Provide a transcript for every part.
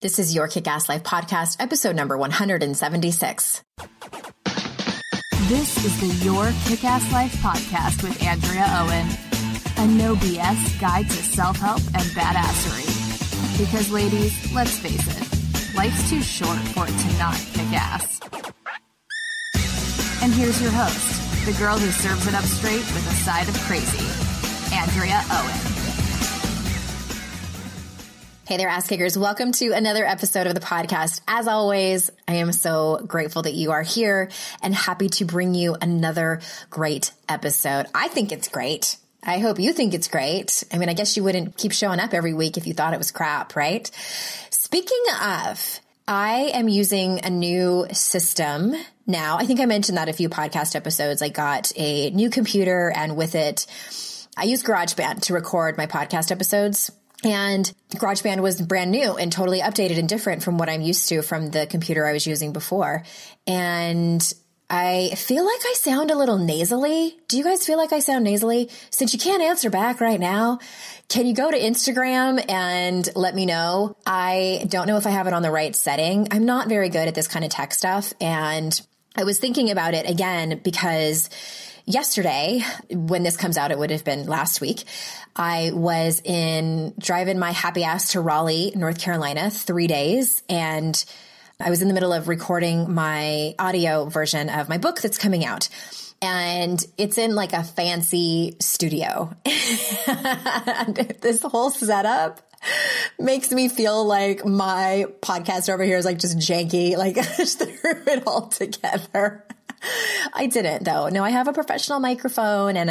This is your Kick-Ass Life podcast, episode number 176. This is the Your Kick-Ass Life podcast with Andrea Owen, a no BS guide to self-help and badassery. Because ladies, let's face it, life's too short for it to not kick ass. And here's your host, the girl who serves it up straight with a side of crazy, Andrea Owen. Hey there, ass kickers. Welcome to another episode of the podcast. As always, I am so grateful that you are here and happy to bring you another great episode. I think it's great. I hope you think it's great. I mean, I guess you wouldn't keep showing up every week if you thought it was crap, right? Speaking of, I am using a new system now. I think I mentioned that a few podcast episodes. I got a new computer, and with it, I use GarageBand to record my podcast episodes. And GarageBand was brand new and totally updated and different from what I'm used to from the computer I was using before. And I feel like I sound a little nasally. Do you guys feel like I sound nasally? Since you can't answer back right now, can you go to Instagram and let me know? I don't know if I have it on the right setting. I'm not very good at this kind of tech stuff. And I was thinking about it again because yesterday, when this comes out, it would have been last week, I was driving my happy ass to Raleigh, North Carolina, 3 days. And I was in the middle of recording my audio version of my book that's coming out. And it's in like a fancy studio. And this whole setup makes me feel like my podcast over here is like just janky. Like I just threw it all together. I didn't though. No, I have a professional microphone and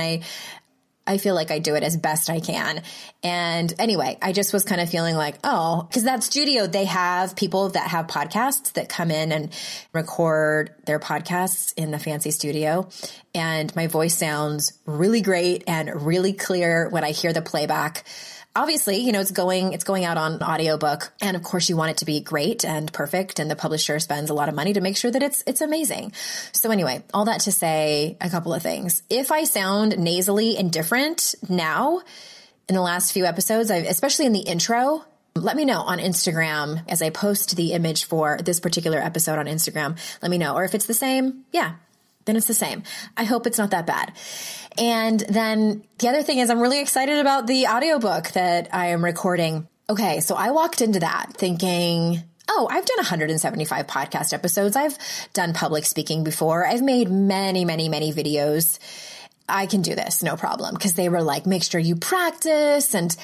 I feel like I do it as best I can. And anyway, I just was kind of feeling like, oh, because that studio, they have people that have podcasts that come in and record their podcasts in the fancy studio. And my voice sounds really great and really clear when I hear the playback. Obviously, you know, it's going out on audiobook. And of course you want it to be great and perfect. And the publisher spends a lot of money to make sure that it's amazing. So anyway, all that to say a couple of things. If I sound nasally and different now in the last few episodes, especially in the intro, let me know on Instagram as I post the image for this particular episode on Instagram. Let me know. Or if it's the same, yeah, then it's the same. I hope it's not that bad. And then the other thing is I'm really excited about the audiobook that I am recording. Okay, so I walked into that thinking, oh, I've done 175 podcast episodes. I've done public speaking before. I've made many, many, many videos. I can do this, no problem. Because they were like, make sure you practice and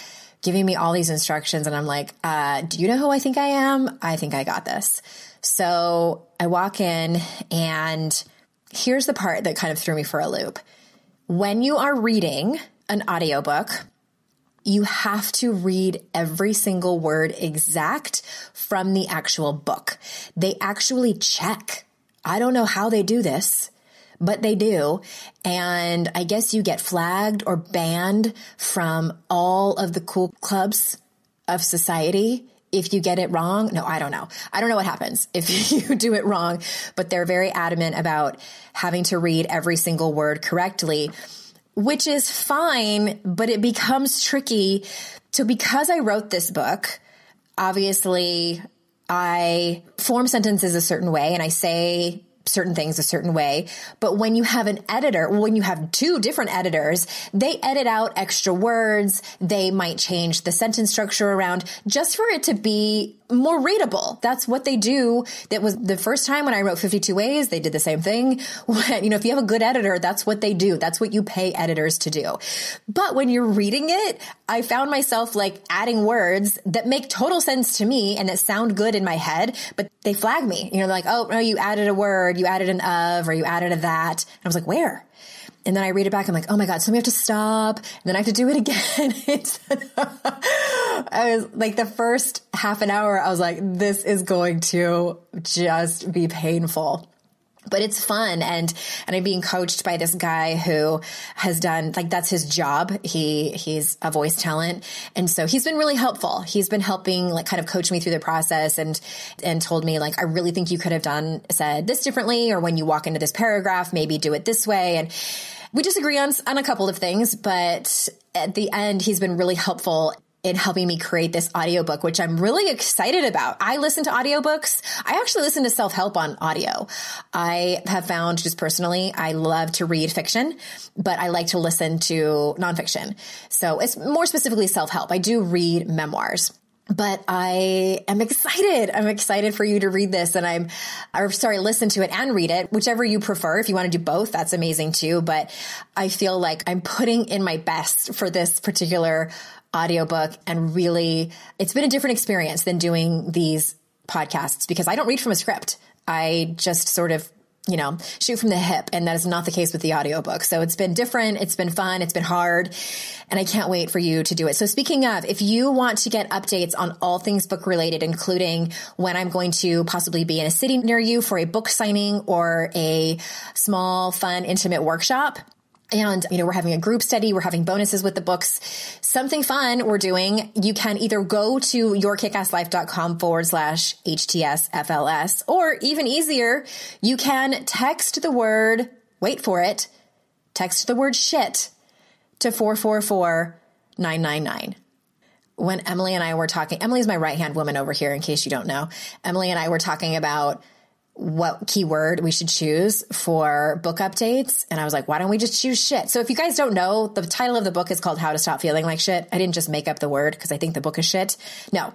giving me all these instructions. And I'm like, do you know who I think I am? I think I got this. So I walk in and here's the part that kind of threw me for a loop. When you are reading an audiobook, you have to read every single word exact from the actual book. They actually check. I don't know how they do this, but they do. And I guess you get flagged or banned from all of the cool clubs of society if you get it wrong. No, I don't know. I don't know what happens if you do it wrong, but they're very adamant about having to read every single word correctly, which is fine, but it becomes tricky. So because I wrote this book, obviously I form sentences a certain way and I say certain things a certain way. But when you have an editor, when you have two different editors, they edit out extra words. They might change the sentence structure around just for it to be more readable. That's what they do. That was the first time when I wrote 52 Ways, they did the same thing. You know, if you have a good editor, that's what they do. That's what you pay editors to do. But when you're reading it, I found myself like adding words that make total sense to me and that sound good in my head, but they flag me. You know, like, oh, no, you added a word, you added an of, or you added a that. And I was like, where? And then I read it back. I'm like, oh my God, so we have to stop. And then I have to do it again. I was like, the first half an hour, I was like, this is going to just be painful. But it's fun. And I'm being coached by this guy who has done, like, that's his job. He's a voice talent. And so he's been really helpful. He's been helping, like, kind of coach me through the process and told me, like, I really think you could have said this differently, or when you walk into this paragraph, maybe do it this way. And we disagree on a couple of things, but at the end, he's been really helpful. in helping me create this audiobook, which I'm really excited about. I listen to audiobooks. I actually listen to self-help on audio. I have found just personally, I love to read fiction, but I like to listen to nonfiction. So it's more specifically self-help. I do read memoirs. But I am excited. I'm excited for you to read this listen to it and read it, whichever you prefer. If you want to do both, that's amazing too. But I feel like I'm putting in my best for this particular audiobook, and really, it's been a different experience than doing these podcasts because I don't read from a script. I just sort of, shoot from the hip. And that is not the case with the audiobook. So it's been different. It's been fun. It's been hard. And I can't wait for you to do it. So speaking of, if you want to get updates on all things book related, including when I'm going to possibly be in a city near you for a book signing or a small, fun, intimate workshop, and, we're having a group study, we're having bonuses with the books, something fun we're doing, you can either go to yourkickasslife.com/HTSFLS, or even easier, you can text the word, wait for it, text the word shit to 444-999. When Emily and I were talking, Emily's my right-hand woman over here, in case you don't know. Emily and I were talking about what keyword we should choose for book updates. And I was like, why don't we just choose shit? So if you guys don't know, the title of the book is called How to Stop Feeling Like Shit. I didn't just make up the word because I think the book is shit. No,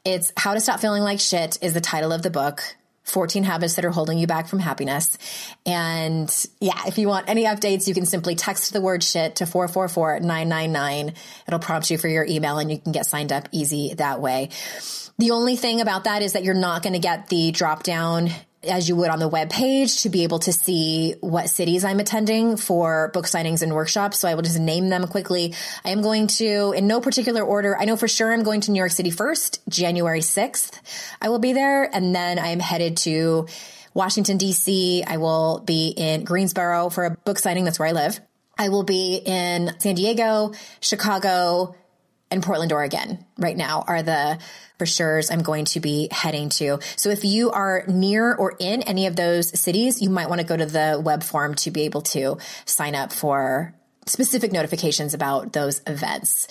it's How to Stop Feeling Like Shit is the title of the book. 14 habits that are holding you back from happiness. And yeah, if you want any updates, you can simply text the word shit to 444-999. It'll prompt you for your email and you can get signed up easy that way. The only thing about that is that you're not going to get the drop down as you would on the web page to be able to see what cities I'm attending for book signings and workshops. So I will just name them quickly. I am going to, in no particular order, I know for sure I'm going to New York City first, January 6th. I will be there. And then I am headed to Washington, D.C. I will be in Greensboro for a book signing. That's where I live. I will be in San Diego, Chicago, and Portland, Oregon right now are the for sure's I'm going to be heading to. So if you are near or in any of those cities, you might want to go to the web form to be able to sign up for specific notifications about those events.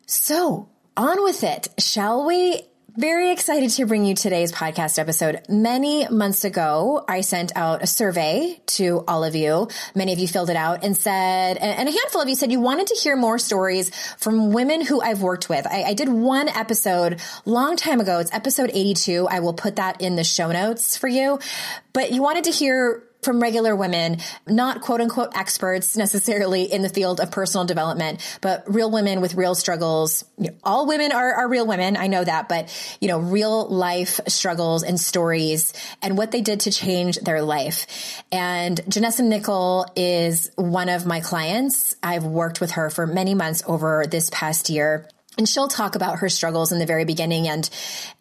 So on with it, shall we? Very excited to bring you today's podcast episode. Many months ago, I sent out a survey to all of you. Many of you filled it out and said, and a handful of you said you wanted to hear more stories from women who I've worked with. I did one episode long time ago. It's episode 82. I will put that in the show notes for you. But you wanted to hear from regular women, not quote unquote experts necessarily in the field of personal development, but real women with real struggles. All women are real women. I know that, but real life struggles and stories and what they did to change their life. And Janessa Nickell is one of my clients. I've worked with her for many months over this past year. And she'll talk about her struggles in the very beginning and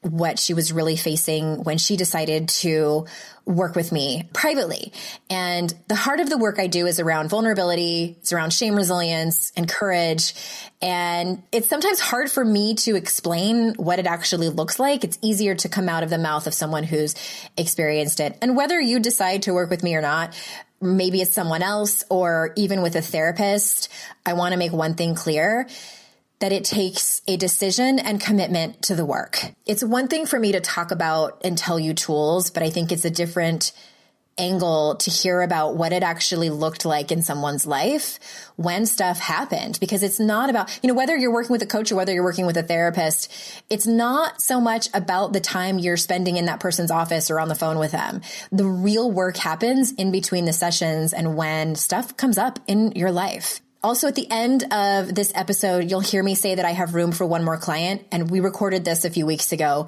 what she was really facing when she decided to work with me privately. And the heart of the work I do is around vulnerability. It's around shame, resilience, and courage. And it's sometimes hard for me to explain what it actually looks like. It's easier to come out of the mouth of someone who's experienced it. And whether you decide to work with me or not, maybe it's someone else or even with a therapist, I want to make one thing clear, that it takes a decision and commitment to the work. It's one thing for me to talk about and tell you tools, but I think it's a different angle to hear about what it actually looked like in someone's life when stuff happened. Because it's not about, whether you're working with a coach or whether you're working with a therapist, it's not so much about the time you're spending in that person's office or on the phone with them. The real work happens in between the sessions and when stuff comes up in your life. Also, at the end of this episode, you'll hear me say that I have room for one more client, and we recorded this a few weeks ago,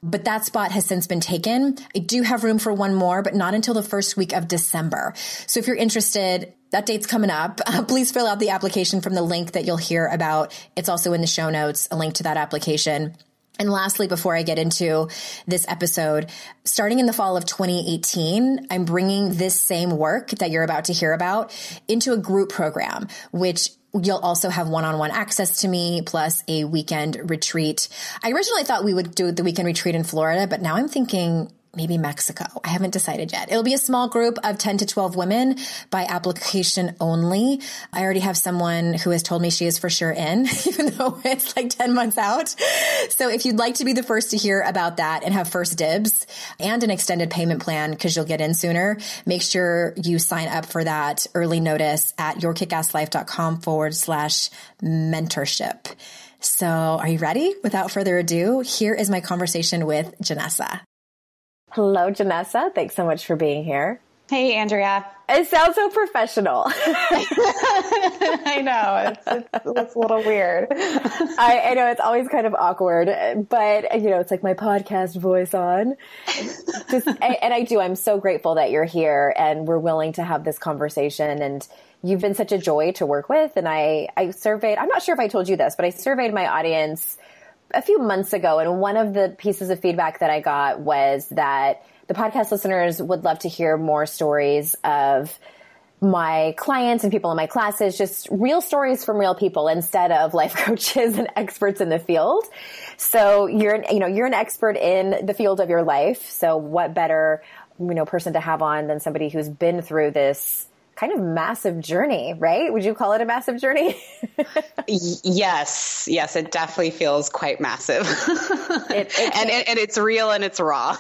but that spot has since been taken. I do have room for one more, but not until the first week of December. So if you're interested, that date's coming up. Please fill out the application from the link that you'll hear about. It's also in the show notes, a link to that application. And lastly, before I get into this episode, starting in the fall of 2018, I'm bringing this same work that you're about to hear about into a group program, which you'll also have one-on-one access to me, plus a weekend retreat. I originally thought we would do the weekend retreat in Florida, but now I'm thinking maybe Mexico. I haven't decided yet. It'll be a small group of 10 to 12 women by application only. I already have someone who has told me she is for sure in, even though it's like 10 months out. So if you'd like to be the first to hear about that and have first dibs and an extended payment plan because you'll get in sooner, make sure you sign up for that early notice at yourkickasslife.com/mentorship. So are you ready? Without further ado, here is my conversation with Janessa. Hello, Janessa. Thanks so much for being here. Hey, Andrea. It sounds so professional. I know. It's a little weird. I know it's always kind of awkward, but it's like my podcast voice on. I'm so grateful that you're here and we're willing to have this conversation, and you've been such a joy to work with. And I surveyed, I'm not sure if I told you this, but I surveyed my audience a few months ago. And one of the pieces of feedback that I got was that the podcast listeners would love to hear more stories of my clients and people in my classes, just real stories from real people instead of life coaches and experts in the field. So you're an expert in the field of your life. So what better, person to have on than somebody who's been through this kind of massive journey, right? Would you call it a massive journey? Yes, it definitely feels quite massive. And it's real and it's raw.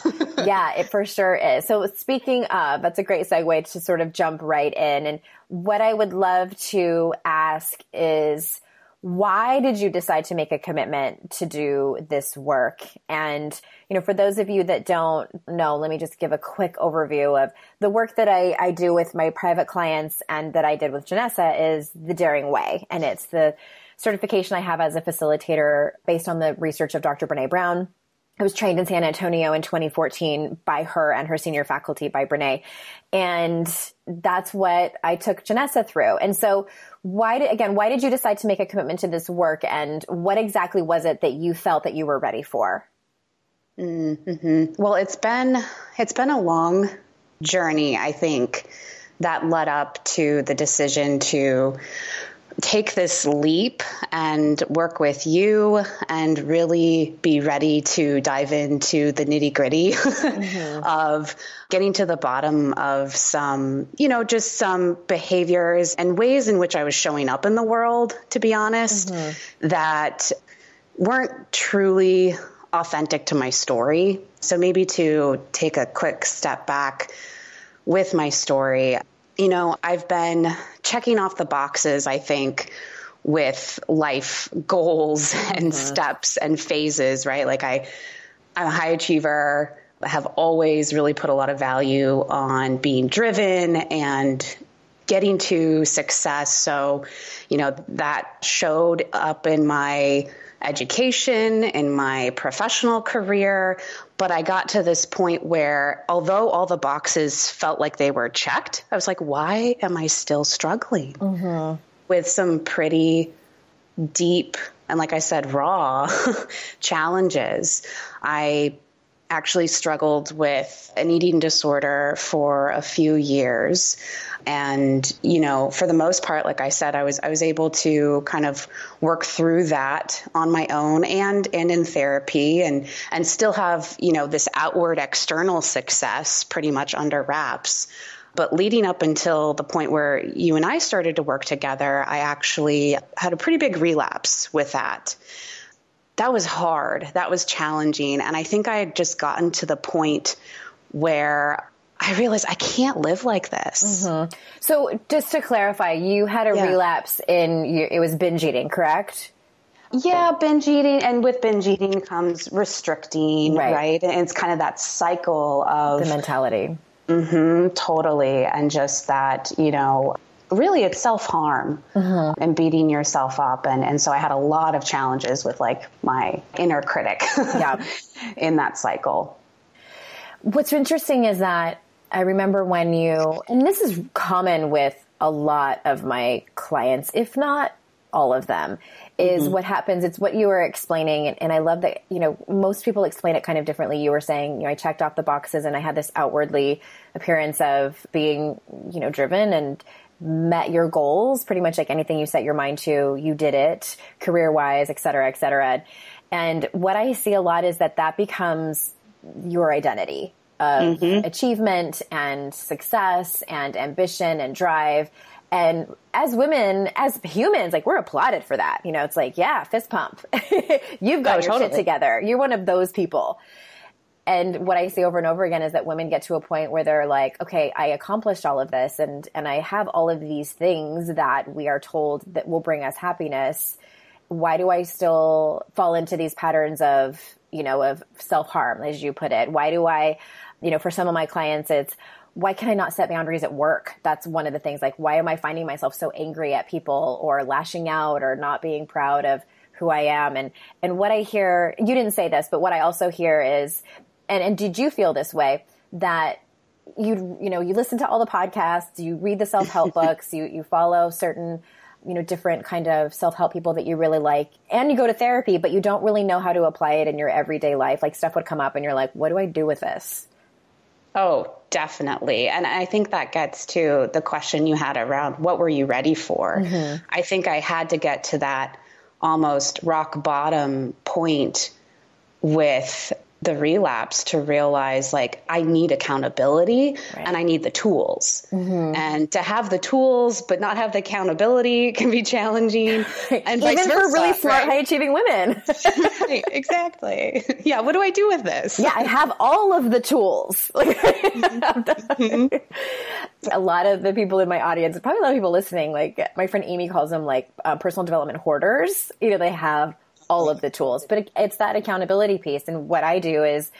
Yeah, it for sure is. So speaking of, that's a great segue to sort of jump right in. And what I would love to ask is, why did you decide to make a commitment to do this work? And, for those of you that don't know, let me just give a quick overview of the work that I do with my private clients and that I did with Janessa is the Daring Way. And it's the certification I have as a facilitator based on the research of Dr. Brené Brown. I was trained in San Antonio in 2014 by her and her senior faculty by Brené. And that's what I took Janessa through. And so why did you decide to make a commitment to this work? And what exactly was it that you felt that you were ready for? Mm-hmm. Well, it's been a long journey, I think, that led up to the decision to take this leap and work with you and really be ready to dive into the nitty-gritty of getting to the bottom of some, just some behaviors and ways in which I was showing up in the world, to be honest, that weren't truly authentic to my story. So maybe to take a quick step back with my story, I've been checking off the boxes, I think, with life goals and steps and phases, right? Like I'm a high achiever, have always really put a lot of value on being driven and getting to success. So, that showed up in my education, in my professional career. But I got to this point where, although all the boxes felt like they were checked, I was like, why am I still struggling with some pretty deep and, like I said, raw challenges? I actually struggled with an eating disorder for a few years. And, for the most part, like I said, I was able to kind of work through that on my own and in therapy and still have, this outward external success pretty much under wraps. But leading up until the point where you and I started to work together, I actually had a pretty big relapse with that. That was hard. That was challenging. And I think I had just gotten to the point where I realized I can't live like this. So just to clarify, you had a relapse it was binge eating, correct? Yeah, binge eating. And with binge eating comes restricting, right? And it's kind of that cycle of the mentality. Totally. And just that, really it's self-harm and beating yourself up. And so I had a lot of challenges with like my inner critic in that cycle. What's interesting is that I remember and this is common with a lot of my clients, if not all of them, is what happens. It's what you were explaining. And I love that, most people explain it kind of differently. You were saying, I checked off the boxes and I had this outwardly appearance of being, driven and met your goals, pretty much like anything you set your mind to, you did it career-wise, et cetera, et cetera. And what I see a lot is that becomes your identity. of achievement and success and ambition and drive. And as women, as humans, like, we're applauded for that. You know, it's like, yeah, fist pump. You've got your shit together. You're one of those people. And what I see over and over again is that women get to a point where they're like, okay, I accomplished all of this and I have all of these things that we are told that will bring us happiness. Why do I still fall into these patterns of, you know, of self-harm, as you put it? Why do I, you know, for some of my clients, it's, why can I not set boundaries at work? That's one of the things. Like, why am I finding myself so angry at people or lashing out or not being proud of who I am? And what I hear, you didn't say this, but what I also hear is, and did you feel this way, that you listen to all the podcasts, you read the self-help books, you follow certain, you know, different kind of self-help people that you really like, and you go to therapy, but you don't really know how to apply it in your everyday life. Like, stuff would come up and you're like, what do I do with this? Oh, definitely. And I think that gets to the question you had around what were you ready for? I think I had to get to that almost rock bottom point with the relapse to realize, like, I need accountability and I need the tools. And to have the tools but not have the accountability can be challenging. And even for really smart, high achieving women. Right, exactly. Yeah. What do I do with this? Yeah, I have all of the tools. A lot of the people in my audience, probably a lot of people listening, like my friend Amy calls them like personal development hoarders. You know, they have all of the tools, but it's that accountability piece. And what I do is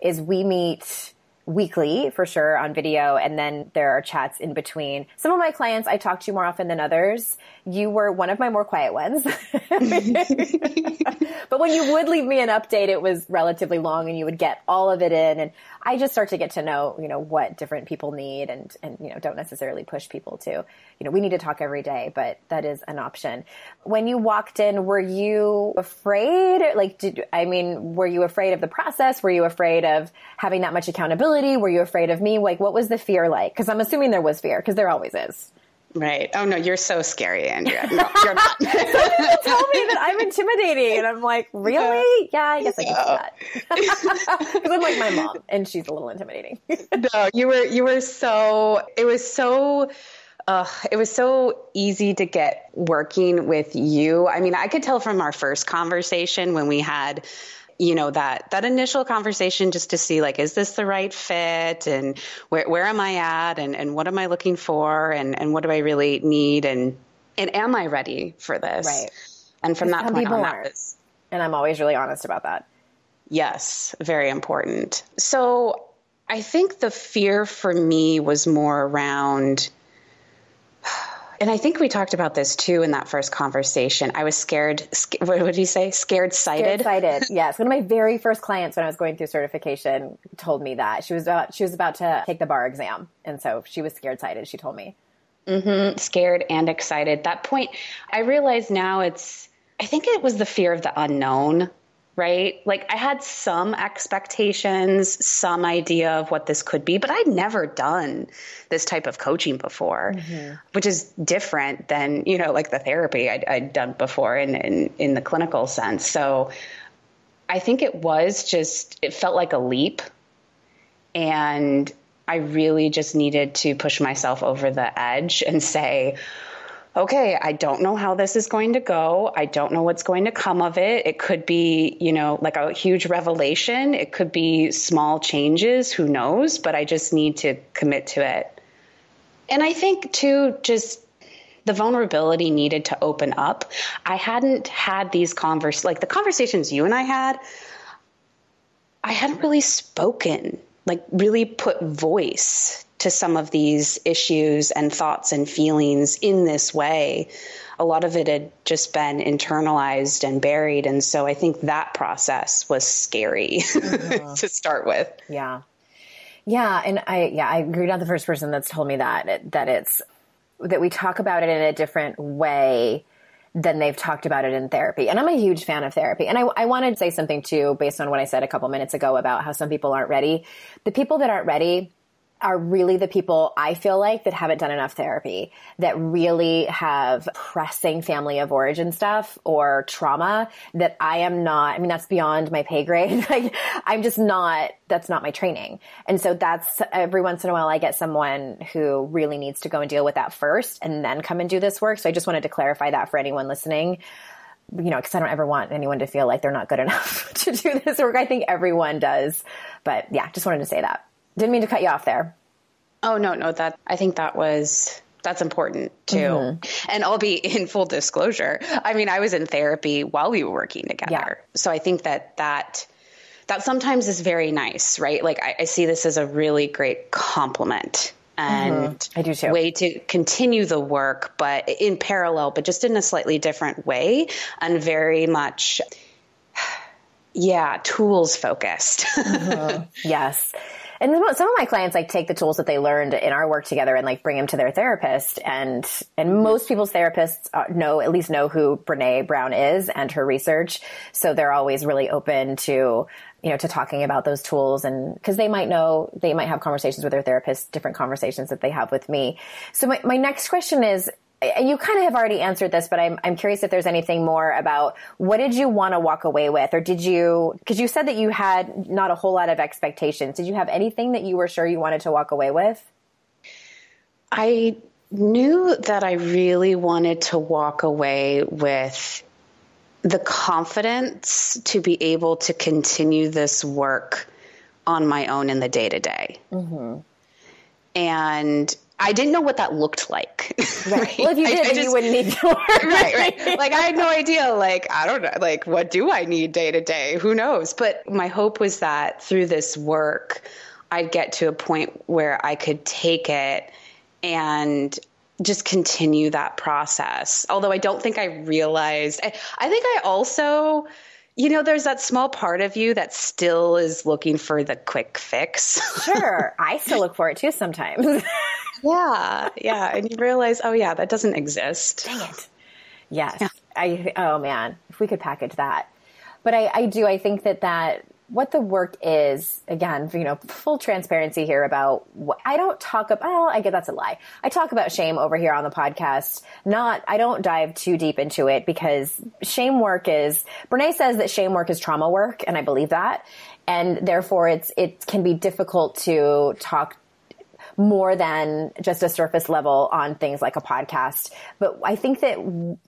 we meet weekly for sure on video. And then there are chats in between. Some of my clients I talk to more often than others. You were one of my more quiet ones, but when you would leave me an update, it was relatively long and you would get all of it in. And I just start to get to know, you know, what different people need and, you know, don't necessarily push people to, you know, we need to talk every day, but that is an option. When you walked in, were you afraid? Like, were you afraid of the process? Were you afraid of having that much accountability? Were you afraid of me? Like, what was the fear like? Because I'm assuming there was fear, because there always is. Right. Oh, no, you're so scary, Andrea. No, you're not. Some people tell me that I'm intimidating, and I'm like, really? Yeah, I guess I can see that. Because I'm like my mom, and she's a little intimidating. No, it was so easy to get working with you. I mean, I could tell from our first conversation when we had, you know, that initial conversation just to see, like, is this the right fit, and where am I at, and what am I looking for, and what do I really need, and am I ready for this? Right. And from that point on, and I'm always really honest about that. Yes, very important. So I think the fear for me was more around, and I think we talked about this too in that first conversation. I was scared. What did you say? Scared-sighted? Scared-sighted. Yes. One of my very first clients when I was going through certification told me that. She was about to take the bar exam. And so she was scared-sighted, she told me. Scared and excited. That point, I realize now I think it was the fear of the unknown, right? Like, I had some expectations, some idea of what this could be, but I'd never done this type of coaching before, which is different than, you know, like the therapy I'd done before in the clinical sense. So I think it felt like a leap, and I really just needed to push myself over the edge and say, okay, I don't know how this is going to go. I don't know what's going to come of it. It could be, you know, like a huge revelation. It could be small changes. Who knows? But I just need to commit to it. And I think too, just the vulnerability needed to open up. I hadn't had these like the conversations you and I hadn't really spoken, like really put voice to some of these issues and thoughts and feelings in this way. A lot of it had just been internalized and buried. And so I think that process was scary to start with. Yeah. Yeah. And I agree. Not the first person that's told me that we talk about it in a different way than they've talked about it in therapy. And I'm a huge fan of therapy. And I wanted to say something too, based on what I said a couple minutes ago about how some people aren't ready. The people that aren't ready, are really the people I feel like that haven't done enough therapy, that really have pressing family of origin stuff or trauma that I am not, I mean, that's beyond my pay grade. Like, I'm just not, that's not my training. And so that's every once in a while I get someone who really needs to go and deal with that first and then come and do this work. So I just wanted to clarify that for anyone listening, you know, because I don't ever want anyone to feel like they're not good enough to do this work. I think everyone does. But yeah, just wanted to say that. Didn't mean to cut you off there. Oh, no, I think that's important too. Mm-hmm. And I'll be in full disclosure. I mean, I was in therapy while we were working together. Yeah. So I think that sometimes is very nice, right? Like I see this as a really great compliment and I do too. Way to continue the work, but in parallel, but just in a slightly different way and very much, tools focused. Mm-hmm. Yes. And some of my clients like take the tools that they learned in our work together and like bring them to their therapist. And most people's therapists at least know who Brené Brown is and her research. So they're always really open to, you know, to talking about those tools, and because they might have conversations with their therapist, different conversations that they have with me. So my next question is, and you kind of have already answered this, but I'm curious if there's anything more about what did you want to walk away with? Or did you, because you said that you had not a whole lot of expectations. Did you have anything that you were sure you wanted to walk away with? I knew that I really wanted to walk away with the confidence to be able to continue this work on my own in the day-to-day. Mm-hmm. And I didn't know what that looked like. Right. Well, if you did, then you wouldn't need to work. Right. Like, I had no idea. Like, I don't know. Like, what do I need day to day? Who knows? But my hope was that through this work, I'd get to a point where I could take it and just continue that process. Although I don't think I realized, I think I also, you know, there's that small part of you that still is looking for the quick fix. Sure. I still look for it too sometimes. Yeah. And you realize, oh yeah, that doesn't exist. Dang it. Yes. Yeah. Oh man, if we could package that. But I think that what the work is, again, you know, full transparency here about what I don't talk about. I get that's a lie. I talk about shame over here on the podcast. I don't dive too deep into it because shame work Brené says that shame work is trauma work. And I believe that. And therefore it can be difficult to talk more than just a surface level on things like a podcast. But I think that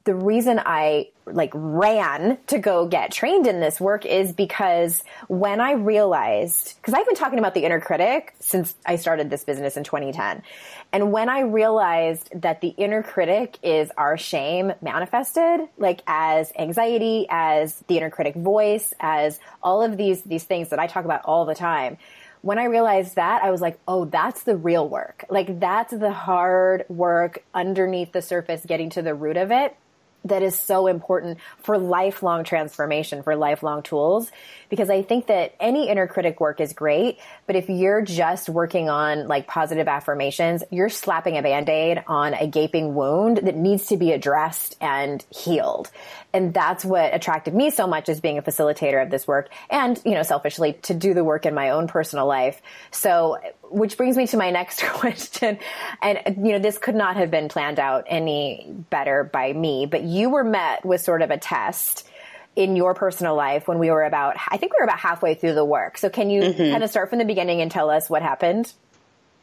the reason I ran to go get trained in this work is because when I realized, because I've been talking about the inner critic since I started this business in 2010. And when I realized that the inner critic is our shame manifested, like as anxiety, as the inner critic voice, as all of these things that I talk about all the time, when I realized that, I was like, oh, that's the real work. Like, that's the hard work underneath the surface, getting to the root of it. That is so important for lifelong transformation, for lifelong tools. Because I think that any inner critic work is great, but if you're just working on like positive affirmations, you're slapping a Band-Aid on a gaping wound that needs to be addressed and healed. And that's what attracted me so much as being a facilitator of this work and, you know, selfishly to do the work in my own personal life. So, which brings me to my next question. And, you know, this could not have been planned out any better by me, but you were met with sort of a test in your personal life when we were about halfway through the work. So can you kind of start from the beginning and tell us what happened?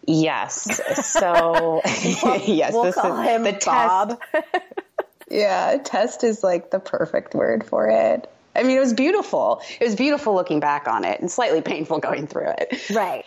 Yes. So, yes, we'll call him the Bob. Yeah, test is like the perfect word for it. I mean, it was beautiful. It was beautiful looking back on it and slightly painful going through it. Right.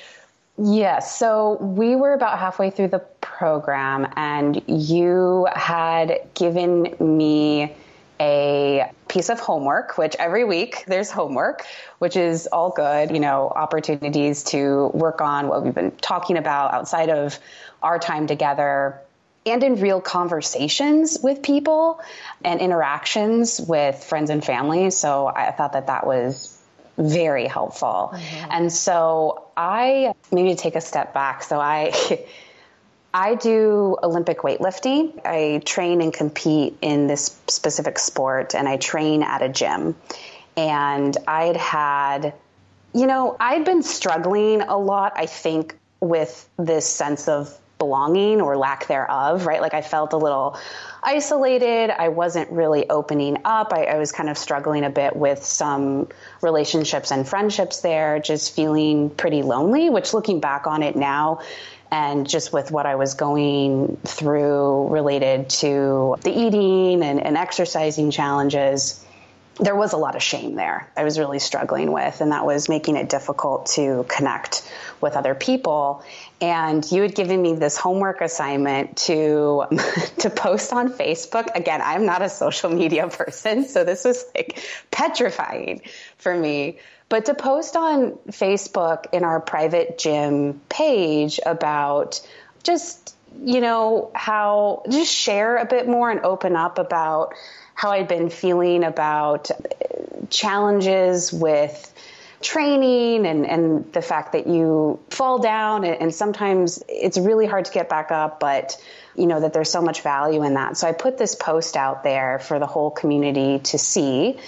Yes. So we were about halfway through the program and you had given me a piece of homework, which every week there's homework, which is all good, you know, opportunities to work on what we've been talking about outside of our time together and in real conversations with people and interactions with friends and family. So I thought that was very helpful. Mm-hmm. And so maybe to take a step back. So I do Olympic weightlifting. I train and compete in this specific sport and I train at a gym. And I'd been struggling a lot, I think, with this sense of belonging or lack thereof, right? Like I felt a little isolated. I wasn't really opening up. I was kind of struggling a bit with some relationships and friendships there, just feeling pretty lonely, which looking back on it now, and just with what I was going through related to the eating and exercising challenges, there was a lot of shame there I was really struggling with, and that was making it difficult to connect with other people. And you had given me this homework assignment to post on Facebook. Again, I'm not a social media person, so this was like petrifying for me. But to post on Facebook in our private gym page about just, how just share a bit more and open up about how I'd been feeling about challenges with training and the fact that you fall down and sometimes it's really hard to get back up, but that there's so much value in that. So I put this post out there for the whole community to see.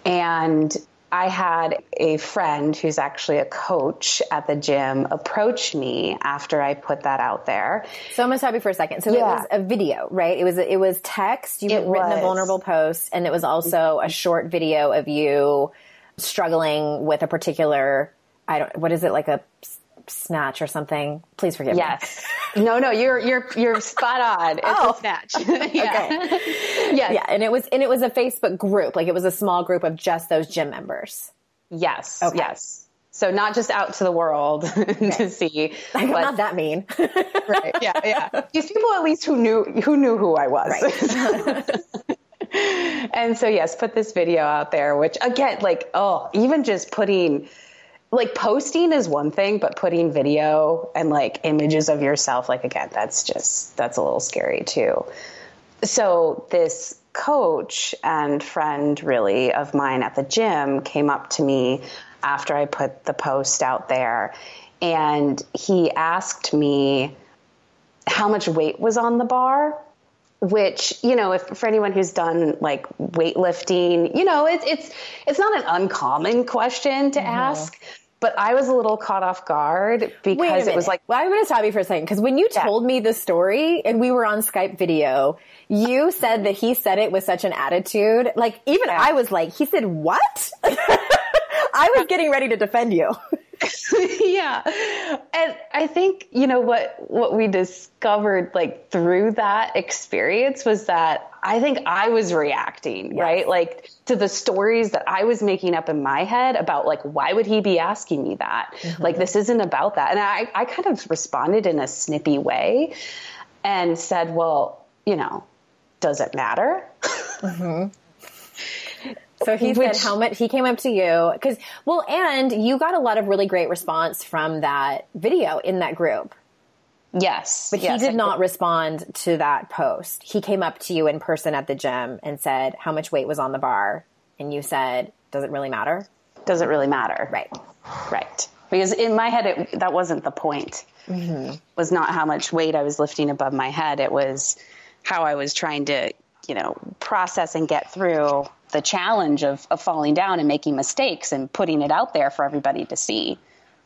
And I had a friend who's actually a coach at the gym approach me after I put that out there. So I'm going to stop you for a second. So It was a video, right? It was text. You had written a vulnerable post, and it was also a short video of you struggling with a particular, what is it, like a snatch or something? Please forgive me. Yes. No, you're spot on. It's a snatch. Yeah. Okay. Yes. Yeah. And it was a Facebook group. Like it was a small group of just those gym members. Yes. Okay. Yes. So not just out to the world to see. I'm not that mean. Right. Yeah. Yeah. These people at least who knew who I was. Right. And so, yes, put this video out there, which again, even just posting is one thing, but putting video and images of yourself, again, that's a little scary too. So this coach and friend really of mine at the gym came up to me after I put the post out there, and he asked me how much weight was on the bar. Which, if for anyone who's done weightlifting, it's not an uncommon question to ask, but I was a little caught off guard because it was well, I'm going to stop you for a second. Cause when you told me the story and we were on Skype video, you said that he said it with such an attitude. I was like, he said, what? I was getting ready to defend you. Yeah. And I think, what we discovered through that experience was that I think I was reacting, right? To the stories that I was making up in my head about why would he be asking me that? Mm-hmm. This isn't about that. And I kind of responded in a snippy way and said, well, does it matter? Mm-hmm. So he said how much he came up to you and you got a lot of really great response from that video in that group. Yes. But he did not respond to that post. He came up to you in person at the gym and said how much weight was on the bar. And you said, does it really matter? Does it really matter? Right. Right. Because in my head, that wasn't the point. Mm-hmm. It was not how much weight I was lifting above my head. It was how I was trying to, process and get through the challenge of falling down and making mistakes and putting it out there for everybody to see,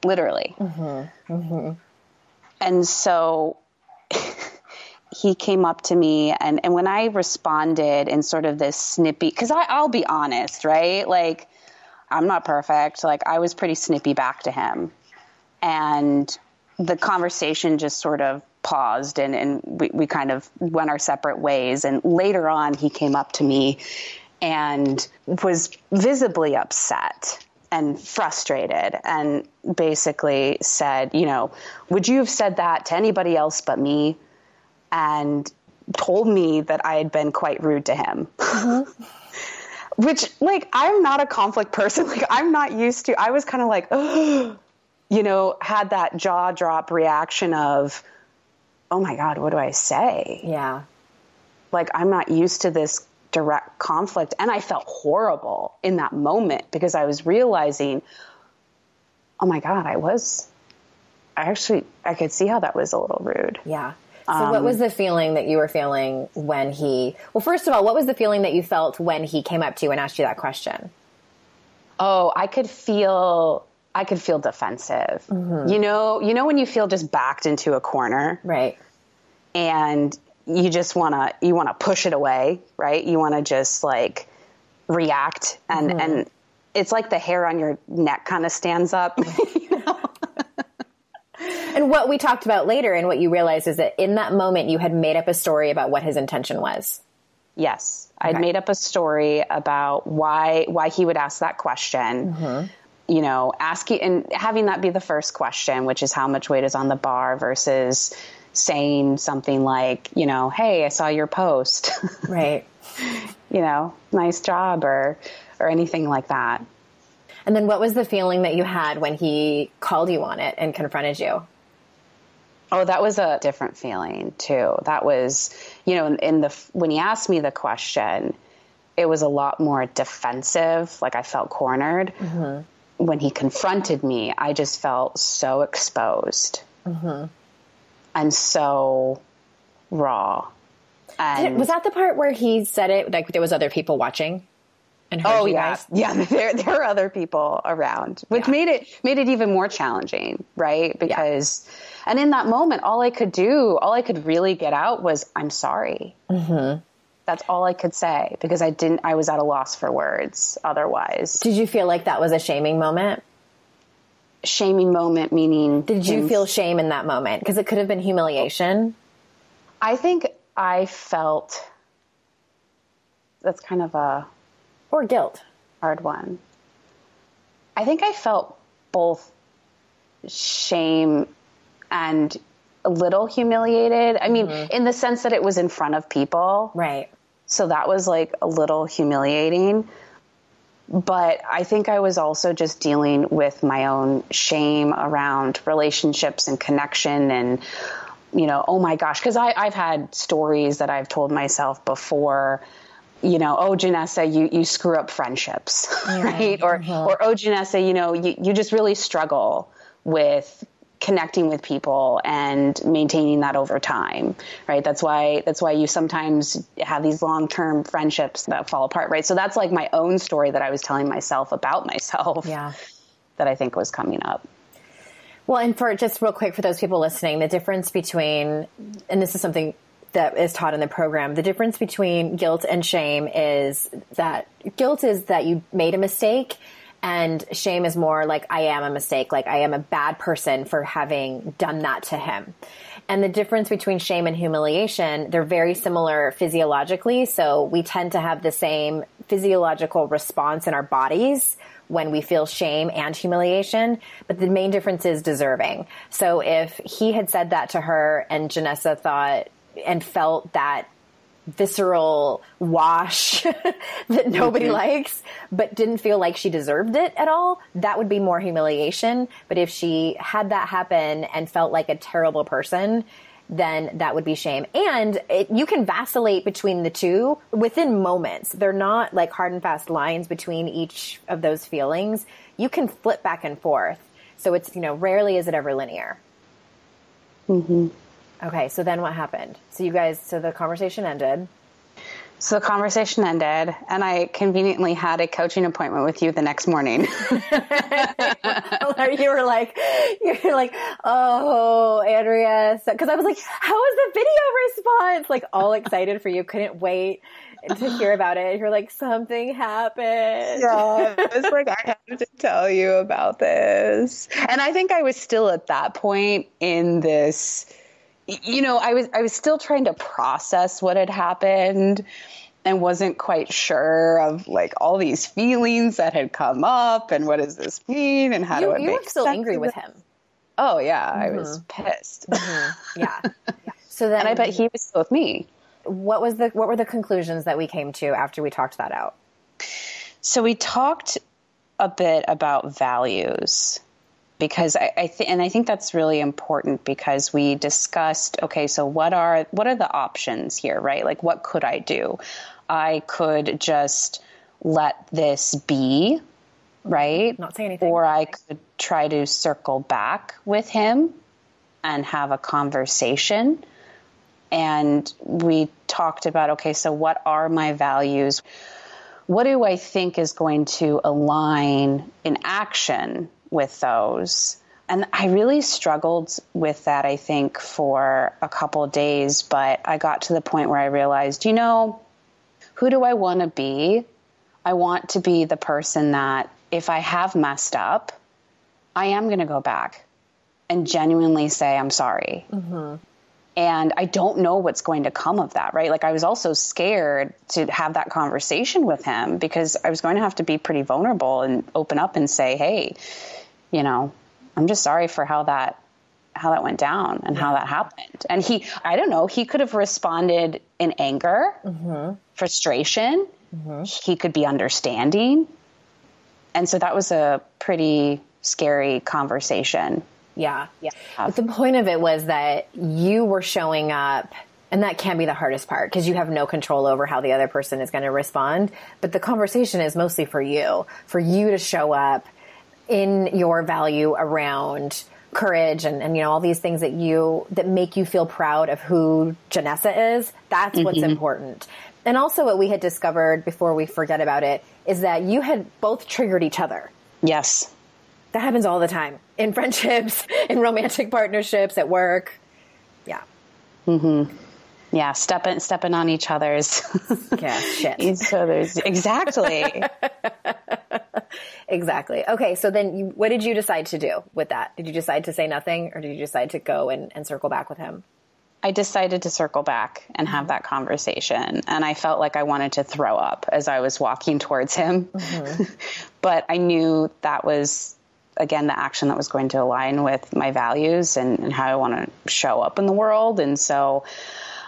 literally. Mm-hmm. Mm-hmm. And so he came up to me and when I responded in sort of this snippy, because I'll be honest, right? I'm not perfect. I was pretty snippy back to him. And the conversation just sort of paused and we kind of went our separate ways. And later on, he came up to me and was visibly upset and frustrated and basically said, would you have said that to anybody else but me? And told me that I had been quite rude to him. Mm-hmm. Which, I'm not a conflict person. I'm not used to, I was kind of had that jaw drop reaction of, oh my God, what do I say? Yeah. I'm not used to this direct conflict. And I felt horrible in that moment because I was realizing, oh my God, I could see how that was a little rude. Yeah. So what was the feeling that you were feeling when first of all, what was the feeling that you felt when he came up to you and asked you that question? Oh, I could feel I could feel defensive. You know, when you feel just backed into a corner, Right. and you just want to push it away, right? You want to just like react, and it's like the hair on your neck kind of stands up. You know? And what we talked about later and what you realized is that in that moment you had made up a story about what his intention was. Yes. Okay. I'd made up a story about why he would ask that question, you know, asking and having that be the first question, which is how much weight is on the bar, versus saying something like, you know, hey, I saw your post, Right. you know, nice job, or anything like that. And then what was the feeling that you had when he called you on it and confronted you? Oh, that was a different feeling too. That was, you know, when he asked me the question, it was a lot more defensive. Like I felt cornered. When he confronted me, I just felt so exposed and so raw. And Was that the part where he said it like there was other people watching and heard you guys? Yeah. There were other people around, which made it even more challenging, right? Because, and in that moment, all I could really get out was, I'm sorry. That's all I could say, because I was at a loss for words otherwise. Did you feel like that was a shaming moment? Shaming moment meaning? Did you feel shame in that moment? Because it could have been humiliation. I think I felt, that's kind of a... Or guilt. Hard one. I think I felt both shame and a little humiliated. I mean, in the sense that it was in front of people. Right. So that was like a little humiliating. But I think I was also just dealing with my own shame around relationships and connection and, you know, oh my gosh, because I've had stories that I've told myself before, you know, oh, Janessa, you screw up friendships, right? Or, oh, Janessa, you know, you just really struggle with connecting with people and maintaining that over time, right? That's why you sometimes have these long-term friendships that fall apart, right? So that's like my own story that I was telling myself about myself that I think was coming up. Well, and for just real quick, for those people listening, the difference between, and this is something that is taught in the program, the difference between guilt and shame is that guilt is that you made a mistake, and shame is more like, I am a mistake. Like I am a bad person for having done that to him. And the difference between shame and humiliation, they're very similar physiologically. So we tend to have the same physiological response in our bodies when we feel shame and humiliation. But the main difference is deserving. So if he had said that to her and Janessa thought and felt that visceral wash that nobody likes, but didn't feel like she deserved it at all, that would be more humiliation. But if she had that happen and felt like a terrible person, then that would be shame. And you can vacillate between the two within moments. They're not like hard and fast lines between each of those feelings. You can flip back and forth. So it's, you know, rarely is it ever linear. Okay, so then what happened? So the conversation ended. So the conversation ended, and I conveniently had a coaching appointment with you the next morning. You were like, oh, Andrea. Because I was like, how was the video response? Like all excited for you. Couldn't wait to hear about it. You're like, something happened. Yeah, I was like, I have to tell you about this. And I think I was still at that point in this, you know, I was still trying to process what had happened and wasn't quite sure of like all these feelings that had come up and what does this mean and how do I make sense? You were still angry with him. Oh yeah, I was pissed. Yeah. So then, and I bet he was still with me. What were the conclusions that we came to after we talked that out? So we talked a bit about values. Because I think that's really important, because we discussed, okay, so what are the options here, right? Like, what could I do? I could just let this be, right? Not say anything. Or I could try to circle back with him and have a conversation. And we talked about, okay, so what are my values? What do I think is going to align in action with those. And I really struggled with that, I think, for a couple of days. But I got to the point where I realized, who do I want to be? I want to be the person that if I have messed up, I am going to go back and genuinely say, I'm sorry. Mm-hmm. And I don't know what's going to come of that, right? Like I was also scared to have that conversation with him because I was going to have to be pretty vulnerable and open up and say, hey, I'm just sorry for how that went down and how that happened. And I don't know, he could have responded in anger, mm-hmm. frustration. Mm-hmm. He could be understanding. And so that was a pretty scary conversation. Yeah. But the point of it was that you were showing up, and that can be the hardest part because you have no control over how the other person is going to respond. But the conversation is mostly for you to show up in your value around courage and all these things that make you feel proud of who Janessa is. That's mm-hmm. what's important. And also what we had discovered before we forget about it is that you had both triggered each other. Yes. That happens all the time in friendships, in romantic partnerships, at work. Yeah. Mm-hmm. Yeah. Stepping on each other's. Yeah. Shit. Each other's. Exactly. Exactly. Okay. So then what did you decide to do with that? Did you decide to say nothing or did you decide to go and circle back with him? I decided to circle back and have that conversation. And I felt like I wanted to throw up as I was walking towards him. Mm-hmm. But I knew that was, again, the action that was going to align with my values and how I want to show up in the world. And so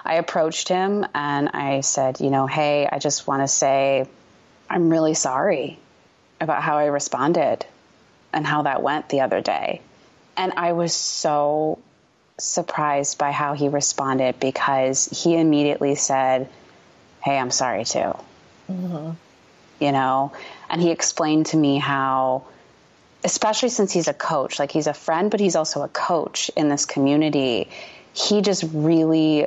I approached him and I said, hey, I just want to say I'm really sorry about how I responded and how that went the other day. And I was so surprised by how he responded because he immediately said, hey, I'm sorry too. Mm-hmm. And he explained to me how, especially since he's a coach, like he's a friend, but he's also a coach in this community. He just really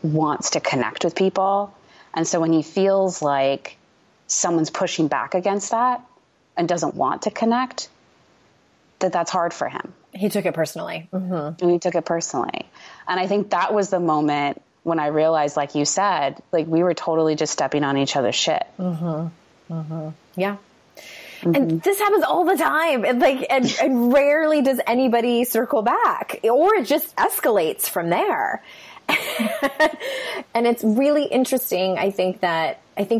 wants to connect with people. And so when he feels like someone's pushing back against that and doesn't want to connect, that's hard for him. He took it personally. Mm-hmm. And he took it personally. And I think that was the moment when I realized, like you said, like we were totally just stepping on each other's shit. Mm-hmm. Mm-hmm. Yeah. Mm-hmm. And this happens all the time. And rarely does anybody circle back, or it just escalates from there. And it's really interesting. I think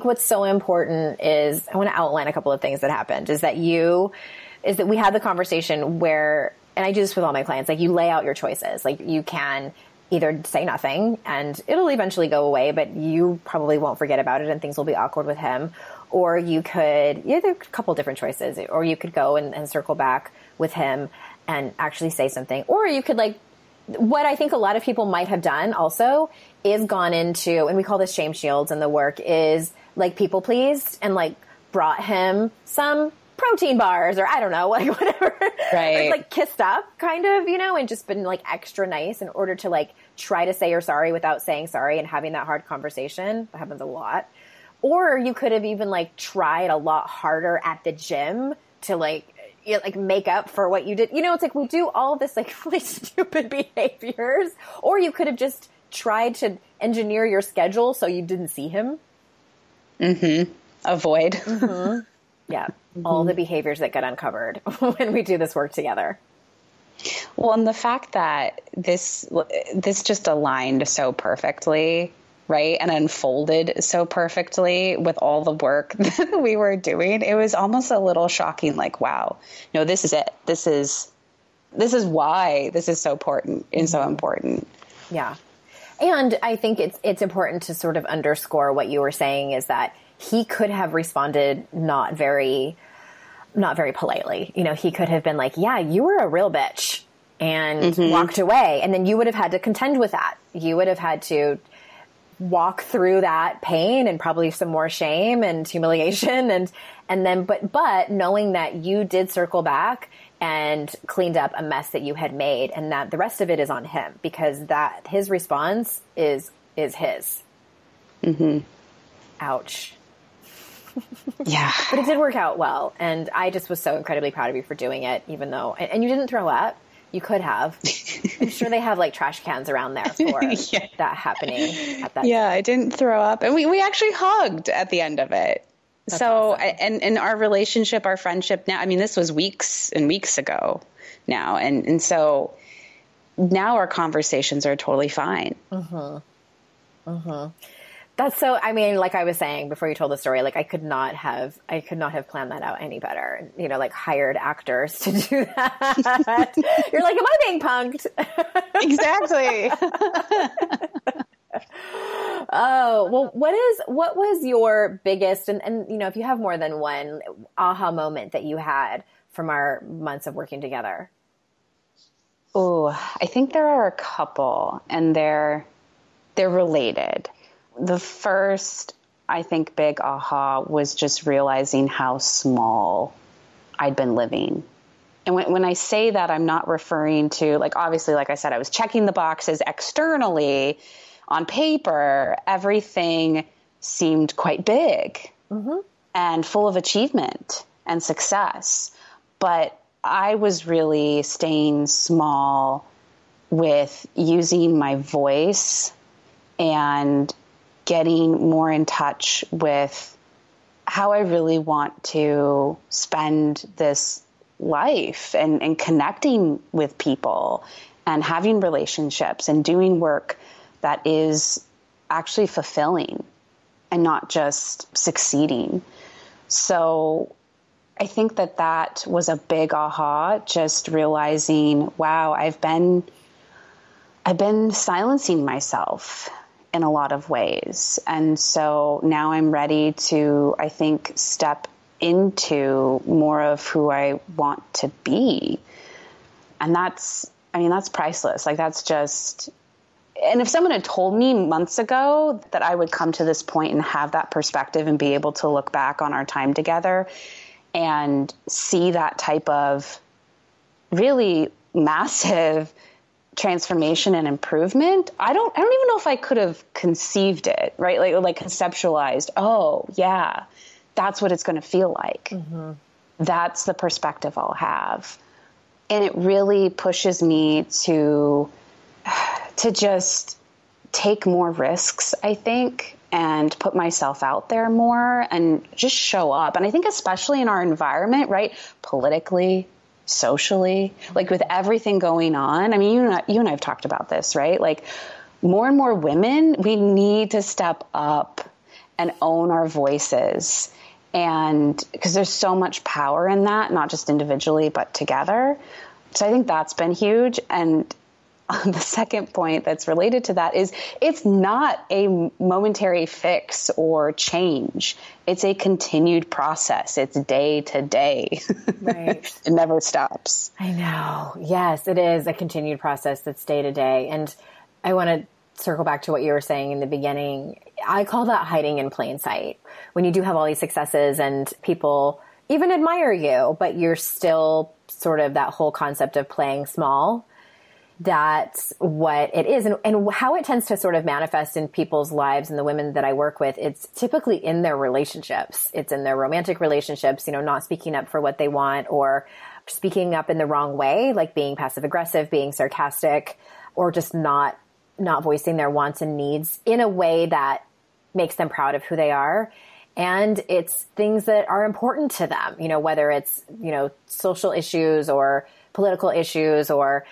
what's so important is, I want to outline a couple of things that happened, is that we had the conversation where, and I do this with all my clients, like you lay out your choices. Like you can either say nothing and it'll eventually go away, but you probably won't forget about it and things will be awkward with him. Or you could, there are a couple different choices, or you could go and circle back with him and actually say something. Or you could, like, what I think a lot of people might have done also is gone into, and we call this shame shields in the work, is like people pleased and like brought him some protein bars or I don't know, like whatever, right? Like kissed up kind of, and just been like extra nice in order to like try to say you're sorry without saying sorry and having that hard conversation. That happens a lot. Or you could have even like tried a lot harder at the gym to like make up for what you did. It's like we do all this like really stupid behaviors. Or you could have just tried to engineer your schedule so you didn't see him. Mm-hmm. Avoid. Mm-hmm. Yeah. Mm-hmm. All the behaviors that get uncovered when we do this work together. Well, and the fact that this just aligned so perfectly, right? And unfolded so perfectly with all the work that we were doing. It was almost a little shocking, like, wow, this is it. This is why this is so important and so important. Yeah. And I think it's important to sort of underscore what you were saying is that he could have responded not very politely. He could have been like, yeah, you were a real bitch, and mm-hmm. walked away. And then you would have had to contend with that. You would have had to walk through that pain and probably some more shame and humiliation. And then, but knowing that you did circle back and cleaned up a mess that you had made, and that the rest of it is on him, because that his response is his. Mm-hmm. Ouch. Yeah. But it did work out well. And I just was so incredibly proud of you for doing it, even though, and you didn't throw up. You could have. I'm sure they have like trash cans around there for that happening at that time. I didn't throw up. And we actually hugged at the end of it. That's so, awesome. and our relationship, our friendship now, I mean, this was weeks and weeks ago now. And so now our conversations are totally fine. Mm-hmm. Mm-hmm. That's so, I mean, like I was saying before you told the story, like I could not have planned that out any better. You know, like hired actors to do that. You're like, am I being punked? Exactly. Oh, well, what was your biggest, and, you know, if you have more than one aha moment that you had from our months of working together? Oh, I think there are a couple, and they're related. The first, I think, big aha was just realizing how small I'd been living. And when I say that, I'm not referring to, like, obviously, like I said, I was checking the boxes externally. On paper, everything seemed quite big and full of achievement and success. But I was really staying small with using my voice and getting more in touch with how I really want to spend this life and connecting with people and having relationships and doing work that is actually fulfilling and not just succeeding. So I think that was a big aha, just realizing, wow, I've been silencing myself in a lot of ways. And so now I'm ready to, I think, step into more of who I want to be. And that's priceless. Like, that's just, and if someone had told me months ago that I would come to this point and have that perspective and be able to look back on our time together and see that type of really massive transformation and improvement, I don't even know if I could have conceived it, right? Like conceptualized, oh yeah, that's what it's going to feel like. Mm-hmm. That's the perspective I'll have. And it really pushes me to just take more risks, I think, and put myself out there more and just show up. And I think especially in our environment, right? Politically, socially, like with everything going on. I mean, you and I have talked about this, right? Like more and more women, we need to step up and own our voices. And because there's so much power in that, not just individually, but together. So I think that's been huge. And the second point that's related to that is it's not a momentary fix or change. It's a continued process. It's day to day. Right. It never stops. I know. Yes, it is a continued process that's day to day. And I want to circle back to what you were saying in the beginning. I call that hiding in plain sight. When you do have all these successes and people even admire you, but you're still sort of that whole concept of playing small. That's what it is. And how it tends to sort of manifest in people's lives and the women that I work with, it's typically in their relationships. It's in their romantic relationships, not speaking up for what they want or speaking up in the wrong way, like being passive aggressive, being sarcastic, or just not voicing their wants and needs in a way that makes them proud of who they are. And it's things that are important to them, whether it's, social issues or political issues or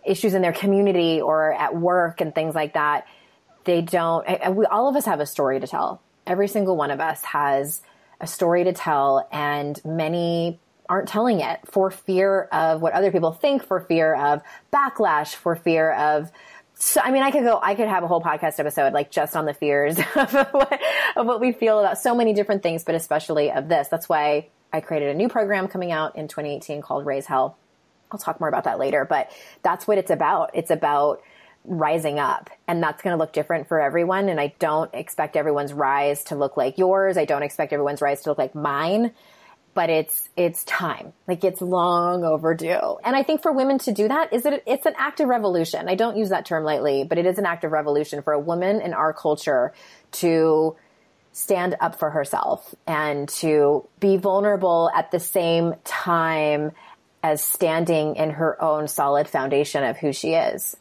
issues in their community or at work and things like that. All of us have a story to tell. Every single one of us has a story to tell, and many aren't telling it for fear of what other people think, for fear of backlash, for fear of, I could have a whole podcast episode, like just on the fears of what we feel about so many different things, but especially of this. That's why I created a new program coming out in 2018 called Raise Hell. I'll talk more about that later, but that's what it's about. It's about rising up, and that's going to look different for everyone. And I don't expect everyone's rise to look like yours. I don't expect everyone's rise to look like mine, but it's time. Like, it's long overdue. And I think for women to do that it's an act of revolution. I don't use that term lightly, but it is an act of revolution for a woman in our culture to stand up for herself and to be vulnerable at the same time as standing in her own solid foundation of who she is.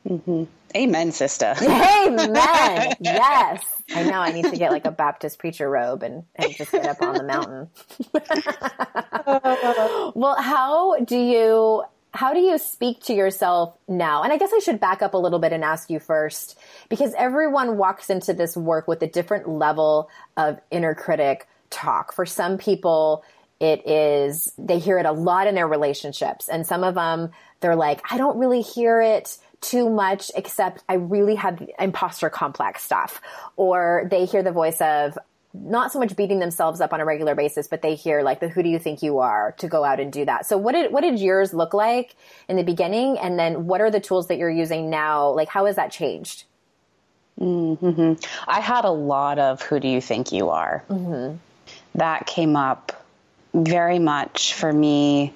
Mm-hmm. Amen, sister. Amen. Yes. I know I need to get like a Baptist preacher robe and just get up on the mountain. Well, how do you speak to yourself now? And I guess I should back up a little bit and ask you first, because everyone walks into this work with a different level of inner critic talk. For some people, they hear it a lot in their relationships. And some of them, they're like, I don't really hear it too much, except I really have imposter complex stuff. Or they hear the voice of not so much beating themselves up on a regular basis, but they hear like who do you think you are to go out and do that? So what did yours look like in the beginning? And then what are the tools that you're using now? Like, how has that changed? Mm-hmm. I had a lot of who do you think you are? Mm-hmm. That came up very much for me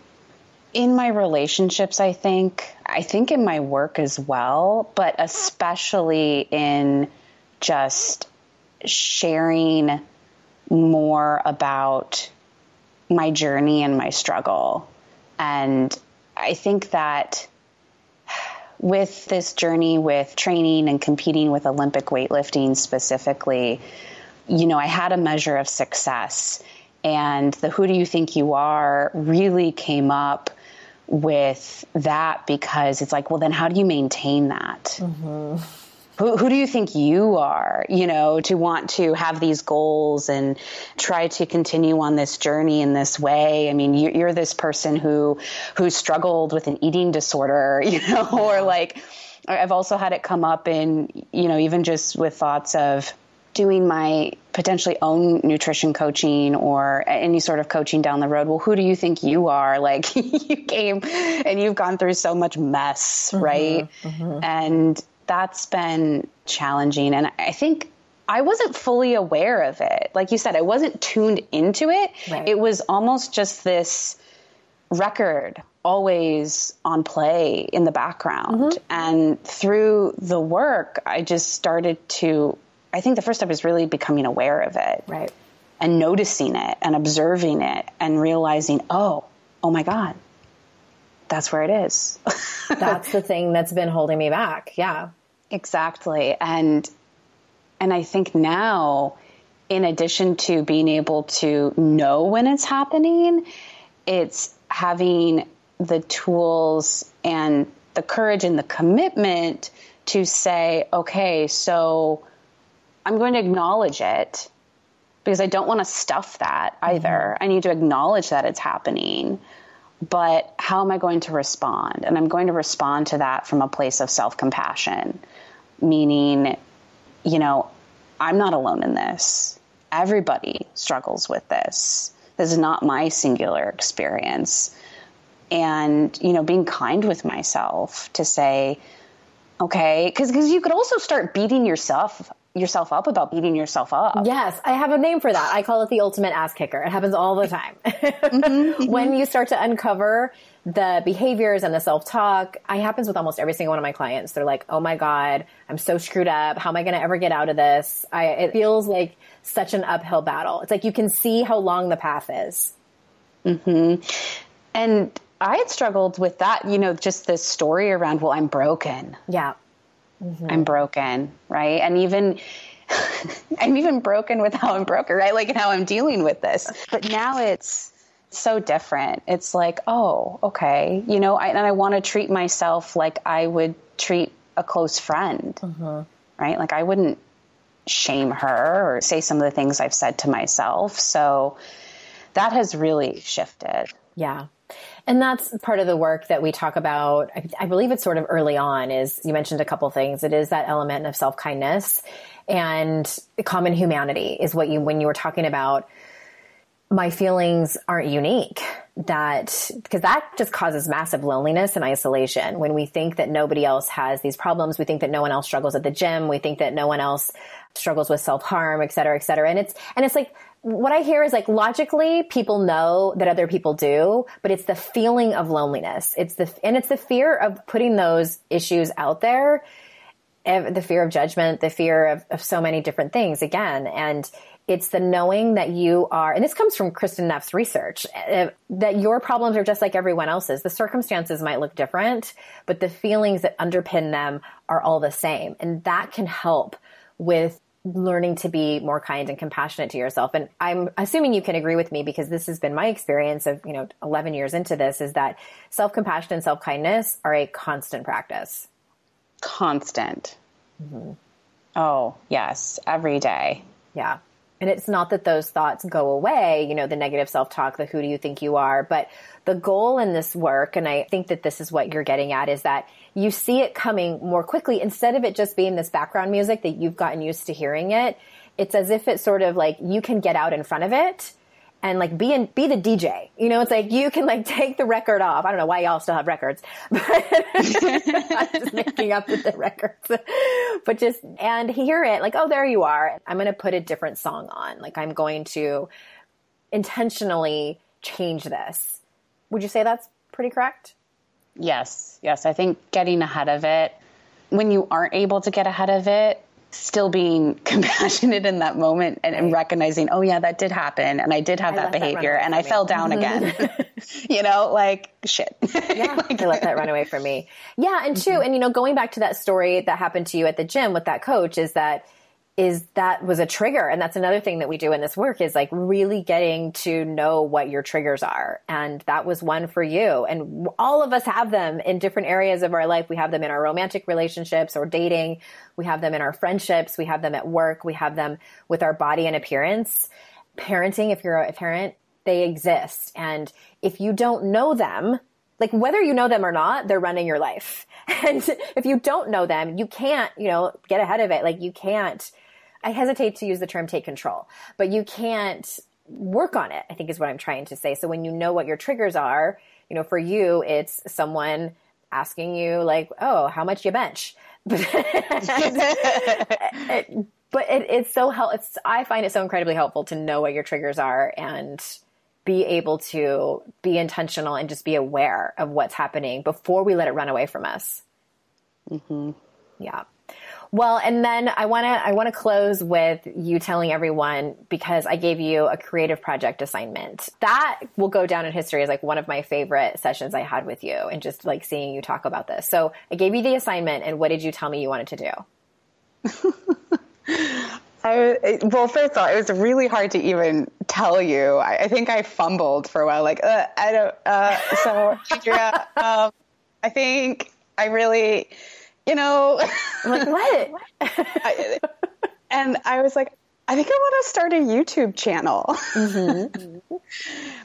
in my relationships, I think in my work as well, but especially in just sharing more about my journey and my struggle. And I think that with this journey with training and competing with Olympic weightlifting specifically, I had a measure of success, and the who do you think you are really came up with that, because it's like, well, then how do you maintain that? Mm-hmm. Who do you think you are, to want to have these goals and try to continue on this journey in this way? I mean, you're this person who struggled with an eating disorder, or like, I've also had it come up in, even just with thoughts of doing my potentially own nutrition coaching or any sort of coaching down the road. Well, who do you think you are? Like, you came and you've gone through so much mess, mm-hmm, right? Mm-hmm. And that's been challenging. And I think I wasn't fully aware of it. Like you said, I wasn't tuned into it. Right. It was almost just this record always on play in the background. Mm-hmm. And through the work, I just started to, I think the first step is really becoming aware of it. Right. And noticing it and observing it and realizing, oh my God, that's where it is. That's the thing that's been holding me back. Yeah. Exactly. And I think now, in addition to being able to know when it's happening, it's having the tools and the courage and the commitment to say, okay, so I'm going to acknowledge it, because I don't want to stuff that either. Mm-hmm. I need to acknowledge that it's happening. But how am I going to respond? And I'm going to respond to that from a place of self-compassion, meaning, I'm not alone in this. Everybody struggles with this. This is not my singular experience. And, being kind with myself to say, okay, because you could also start beating yourself up about beating yourself up. Yes, I have a name for that. I call it the ultimate ass kicker. It happens all the time. Mm-hmm, mm-hmm. When you start to uncover the behaviors and the self-talk, it happens with almost every single one of my clients. They're like, oh my God, I'm so screwed up. How am I going to ever get out of this? It feels like such an uphill battle. It's like you can see how long the path is. Mm-hmm. And I had struggled with that, just this story around, well, I'm broken. Yeah. Mm-hmm. I'm broken, right? And even I'm even broken with how I'm broken, right? Like, how I'm dealing with this. But now it's so different. It's like, oh, okay. And I want to treat myself like I would treat a close friend, mm-hmm, right? Like, I wouldn't shame her or say some of the things I've said to myself. So that has really shifted. Yeah. And that's part of the work that we talk about. I believe it's sort of early on, is you mentioned a couple things. It is that element of self-kindness and common humanity is what when you were talking about, my feelings aren't unique, because that just causes massive loneliness and isolation. When we think that nobody else has these problems, we think that no one else struggles at the gym. We think that no one else struggles with self-harm, et cetera, et cetera. And it's like, what I hear is like, logically, people know that other people do, but it's the feeling of loneliness. It's the fear of putting those issues out there the fear of judgment, the fear of so many different things again. And it's the knowing that you are, and this comes from Kristen Neff's research, that your problems are just like everyone else's. The circumstances might look different, but the feelings that underpin them are all the same. And that can help with learning to be more kind and compassionate to yourself. And I'm assuming you can agree with me, because this has been my experience of, 11 years into this, is that self-compassion and self-kindness are a constant practice. Constant. Mm-hmm. Oh, yes. Every day. Yeah. And it's not that those thoughts go away, the negative self-talk, the who do you think you are, but the goal in this work, and I think that this is what you're getting at, is that you see it coming more quickly instead of it just being this background music that you've gotten used to hearing it. It's as if it's sort of like you can get out in front of it and like be the DJ. It's like you can like take the record off. I don't know why y'all still have records, but I'm just making up with the records. But and hear it like, oh, there you are. I'm going to put a different song on. Like I'm going to intentionally change this. Would you say that's pretty correct? Yes. Yes. I think getting ahead of it, when you aren't able to get ahead of it, still being compassionate in that moment and recognizing, oh yeah, that did happen. And I did have that behavior and I fell down again, like shit. Yeah. I let that run away from me. Yeah. And too, and going back to that story that happened to you at the gym with that coach is that was a trigger. And that's another thing that we do in this work is like really getting to know what your triggers are. And that was one for you. And all of us have them in different areas of our life. We have them in our romantic relationships or dating. We have them in our friendships. We have them at work. We have them with our body and appearance. Parenting, if you're a parent, they exist. And if you don't know them, like whether you know them or not, they're running your life. And if you don't know them, you can't, get ahead of it. Like you can't, I hesitate to use the term take control, but you can't work on it, I think is what I'm trying to say. So when you know what your triggers are, for you, it's someone asking you like, oh, how much you bench? But it's so I find it so incredibly helpful to know what your triggers are and be able to be intentional and just be aware of what's happening before we let it run away from us. Mm-hmm. Yeah. Well, and then I want to close with you telling everyone, because I gave you a creative project assignment that will go down in history as like one of my favorite sessions I had with you, and just like seeing you talk about this. So I gave you the assignment, and what did you tell me you wanted to do? Well, first of all, it was really hard to even tell you. I think I fumbled for a while, like, I don't, so Andrea, I think I really, I'm like, what? And I was like, I think I want to start a YouTube channel,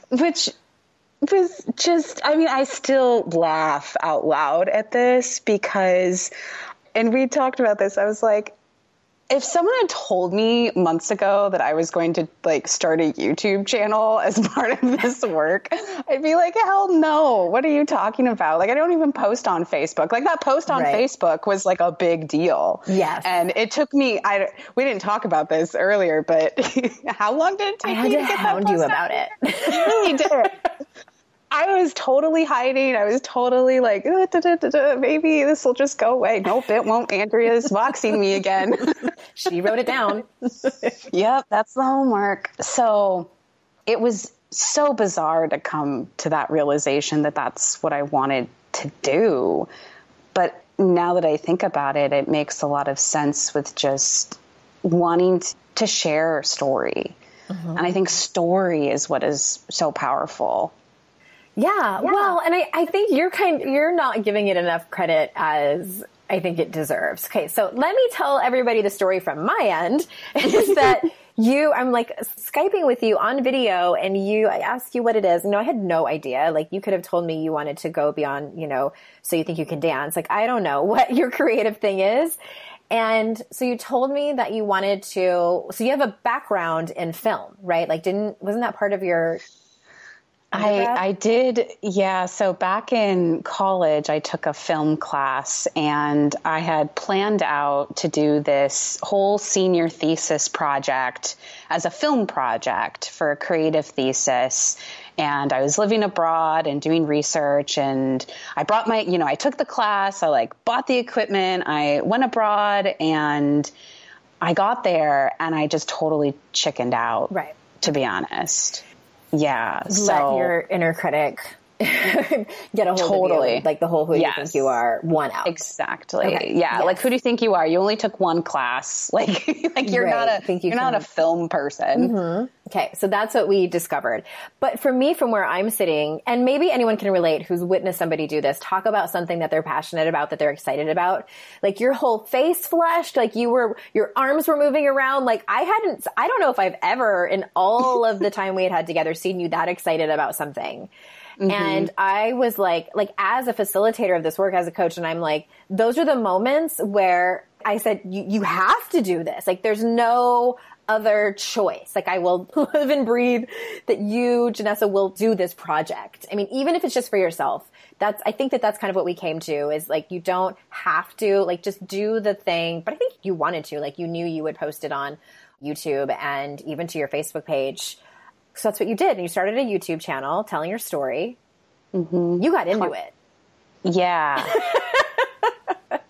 which was just, I still laugh out loud at this because, and we talked about this, I was like, if someone had told me months ago that I was going to like start a YouTube channel as part of this work, I'd be like, hell no. What are you talking about? Like, I don't even post on Facebook. Like that post on Facebook was like a big deal. Yes. And it took me, we didn't talk about this earlier, but how long did it take me to get that post? I had to hound you about it. You really did. I was totally hiding. I was totally like, maybe this will just go away. Nope, it won't. Andrea's boxing me again. She wrote it down. Yep, that's the homework. So it was so bizarre to come to that realization that that's what I wanted to do. But now that I think about it, it makes a lot of sense with just wanting to share story. Mm-hmm. And I think story is what is so powerful. Yeah. Well, and I think you're not giving it enough credit as I think it deserves. Okay. So let me tell everybody the story from my end is that I'm like Skyping with you on video and I asked you what it is. I had no idea. Like you could have told me you wanted to go beyond, so you think you can dance. Like, I don't know what your creative thing is. And so you told me that you wanted to, so you have a background in film, right? Like wasn't that part of your I did. Yeah. So back in college, I took a film class and I had planned out to do this whole senior thesis project as a film project for a creative thesis. And I was living abroad and doing research, and I brought I took the class, I bought the equipment, I went abroad, and I got there and I just totally chickened out. Right. To be honest. Yeah. Let your inner critic get a hold of you. Like the whole who you think you are won out. Exactly. Okay. Yeah. Yes. Like, who do you think you are? You only took one class. Like you're not a film person. Mm-hmm. Okay. So that's what we discovered. But for me, from where I'm sitting, and maybe anyone can relate who's witnessed somebody do this, talk about something that they're passionate about, that they're excited about. Like your whole face flushed, like your arms were moving around. Like I don't know if I've ever in all of the time we had together seen you that excited about something. Mm-hmm. And I was like as a facilitator of this work, as a coach, and I'm like, those are the moments where I said, you have to do this. Like there's no other choice. Like I will live and breathe that you, Janessa, will do this project. I mean, even if it's just for yourself, I think that's kind of what we came to, is like, you don't have to just do the thing, but I think you wanted to, you knew you would post it on YouTube and even to your Facebook page. So that's what you did. And you started a YouTube channel telling your story. Mm-hmm. You got into it. Yeah.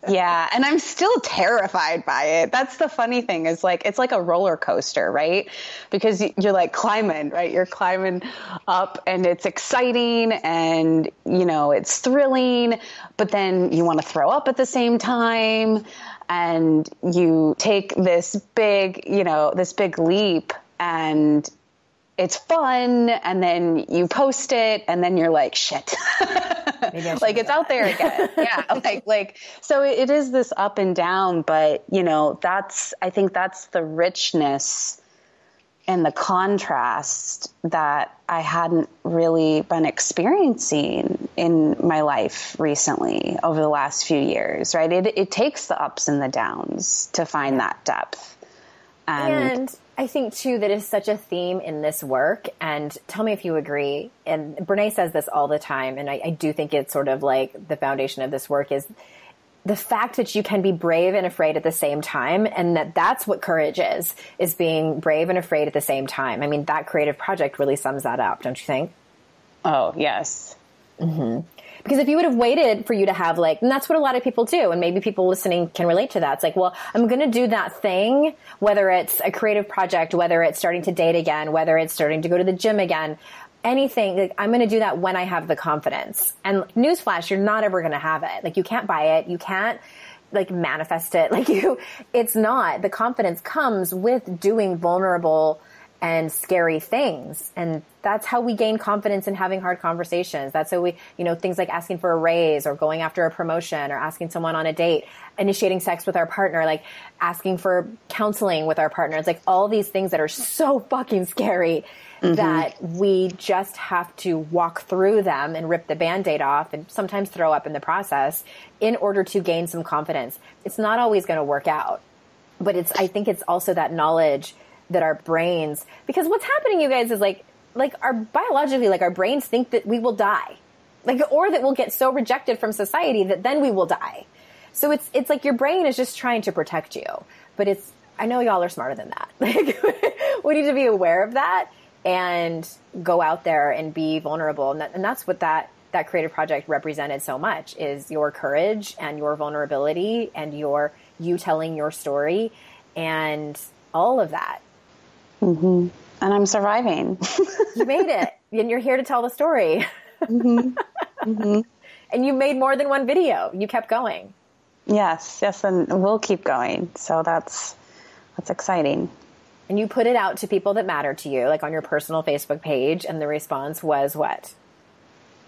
Yeah. And I'm still terrified by it. That's the funny thing, is it's like a roller coaster, right? Because you're climbing, right? You're climbing up and it's exciting and, it's thrilling, but then you want to throw up at the same time. And you take this big leap, and it's fun, and then you post it, and then you're like, shit, it's out there again. Yeah. So it is this up and down, but I think that's the richness and the contrast that I hadn't really been experiencing in my life recently over the last few years, right? It takes the ups and the downs to find that depth. And I think too, that is such a theme in this work. And tell me if you agree. And Brene says this all the time. And I do think it's sort of like the foundation of this work is the fact that you can be brave and afraid at the same time. And that's what courage is being brave and afraid at the same time. I mean, that creative project really sums that up, don't you think? Oh, yes. Mm-hmm. Because if you would have waited for you to have and that's what a lot of people do, and maybe people listening can relate to that. It's like, well, I'm going to do that thing, whether it's a creative project, whether it's starting to date again, whether it's starting to go to the gym again, anything, I'm going to do that when I have the confidence. And newsflash, you're not ever going to have it. You can't buy it. You can't manifest it. It's not. The confidence comes with doing vulnerable and scary things. And that's how we gain confidence in having hard conversations. That's how we, things like asking for a raise or going after a promotion or asking someone on a date, initiating sex with our partner, asking for counseling with our partner. It's all these things that are so fucking scary that we just have to walk through them and rip the Band-Aid off and sometimes throw up in the process in order to gain some confidence. It's not always going to work out, but I think it's also that knowledge that our brains, because what's happening, you guys, is our biologically, our brains think that we will die, or that we'll get so rejected from society that then we will die. So it's your brain is just trying to protect you, but I know y'all are smarter than that. We need to be aware of that and go out there and be vulnerable. And that's what that creative project represented so much, is your courage and your vulnerability and you telling your story and all of that. Mm-hmm. And I'm surviving. You made it. And you're here to tell the story. Mm-hmm. Mm-hmm. And you made more than one video. You kept going. Yes. And we'll keep going. So that's exciting. And you put it out to people that matter to you, on your personal Facebook page. And the response was what?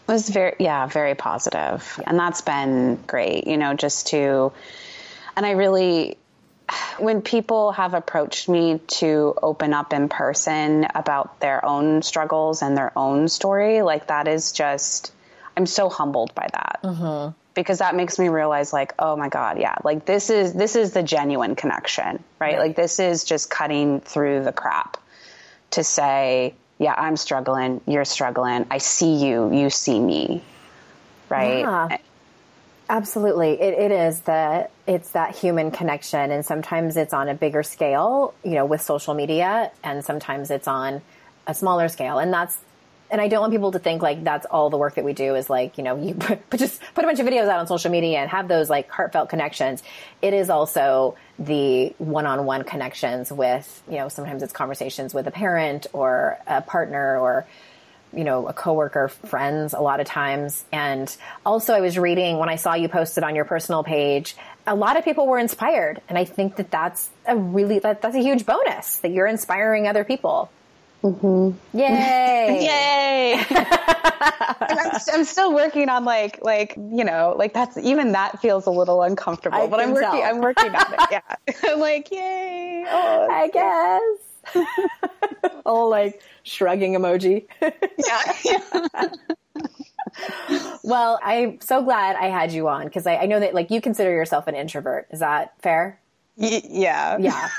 It was very positive. Yeah. And that's been great, and I really, when people have approached me to open up in person about their own struggles and their own story, that is just, I'm so humbled by that. Mm-hmm. Because that makes me realize oh my God, yeah, this is the genuine connection, right? Yeah. This is just cutting through the crap to say, yeah, I'm struggling, you're struggling. I see you, you see me. Right. Yeah, absolutely. It is it's that human connection. And sometimes it's on a bigger scale, with social media, and sometimes it's on a smaller scale. And I don't want people to think like that's all the work that we do is like, you just put a bunch of videos out on social media and have those like heartfelt connections. It is also the one-on-one connections with, sometimes it's conversations with a parent or a partner or, a coworker, friends, a lot of times. And also I was reading when I saw you posted on your personal page, a lot of people were inspired. And I think that's a huge bonus that you're inspiring other people. Mm-hmm. Yay! Yay! I'm still working on like that feels a little uncomfortable, but I'm working on it. Yeah. I'm like, yay. Oh, I guess. Oh, like shrugging emoji. Yeah. Well, I'm so glad I had you on because I know that like you consider yourself an introvert. Is that fair? Yeah. Yeah.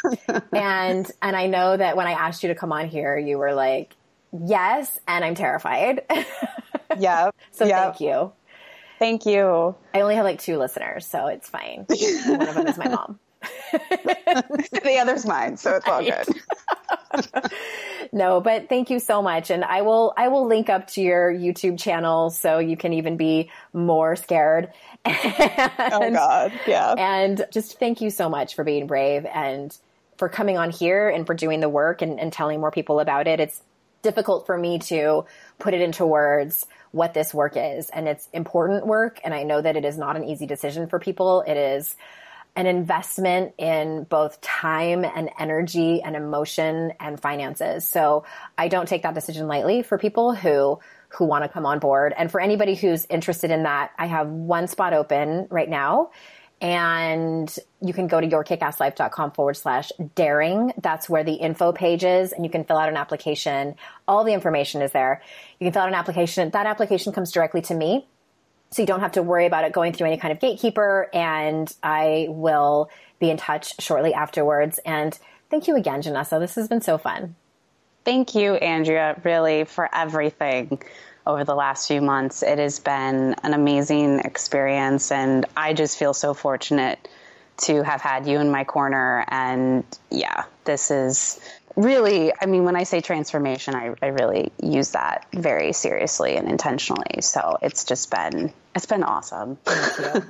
And I know that when I asked you to come on here, you were like, yes, and I'm terrified. Yeah. So thank you. Thank you. I only have like 2 listeners, so it's fine. One of them is my mom. The other's mine, so it's all good. No, but thank you so much. And I will link up to your YouTube channel so you can even be more scared. Oh God. Yeah. And just thank you so much for being brave and for coming on here and for doing the work and telling more people about it. It's difficult for me to put it into words what this work is. And it's important work. And I know that it is not an easy decision for people. It is an investment in both time and energy and emotion and finances. So I don't take that decision lightly for people who want to come on board. And for anybody who's interested in that, I have 1 spot open right now. And you can go to yourkickasslife.com/daring. That's where the info page is, and you can fill out an application. All the information is there. You can fill out an application. That application comes directly to me. So you don't have to worry about it going through any kind of gatekeeper, and I will be in touch shortly afterwards. And thank you again, Janessa. This has been so fun. Thank you, Andrea, really, for everything over the last few months. It has been an amazing experience, and I just feel so fortunate to have had you in my corner. And yeah, this is really, I mean, when I say transformation, I really use that very seriously and intentionally. So it's been awesome. Thank you.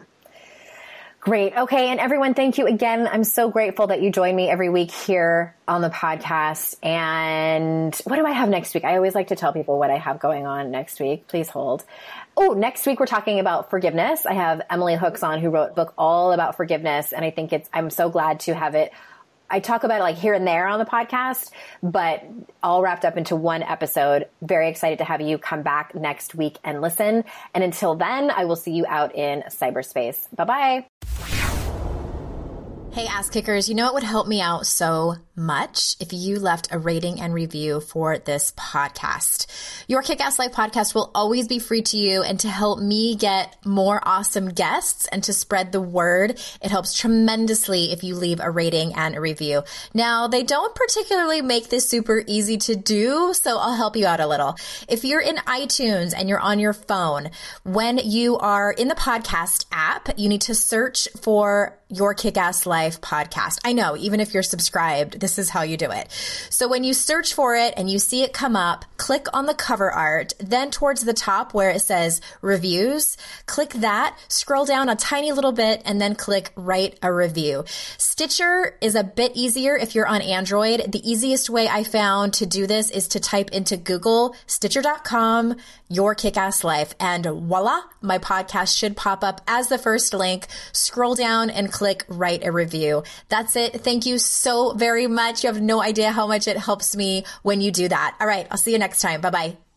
Great. Okay. And everyone, thank you again. I'm so grateful that you join me every week here on the podcast. And what do I have next week? I always like to tell people what I have going on next week. Please hold. Oh, next week we're talking about forgiveness. I have Emily Hooks on, who wrote a book all about forgiveness. And I think I'm so glad to have it. I talk about it like here and there on the podcast, but all wrapped up into one episode. Very excited to have you come back next week and listen. And until then, I will see you out in cyberspace. Bye-bye. Hey, ass kickers, you know it would help me out so much if you left a rating and review for this podcast. Your Kick-Ass Life podcast will always be free to you, and to help me get more awesome guests and to spread the word, it helps tremendously if you leave a rating and a review. Now, they don't particularly make this super easy to do, so I'll help you out a little. If you're in iTunes and you're on your phone, when you are in the podcast app, you need to search for Your Kick-Ass Life podcast. I know, even if you're subscribed, this is how you do it. So when you search for it and you see it come up, click on the cover art, then towards the top where it says reviews, click that, scroll down a tiny little bit, and then click write a review. Stitcher is a bit easier if you're on Android. The easiest way I found to do this is to type into Google, Stitcher.com, Your Kick-Ass Life, and voila, my podcast should pop up as the first link. Scroll down and click write a review. That's it. Thank you so very much. You have no idea how much it helps me when you do that. All right. I'll see you next time. Bye-bye.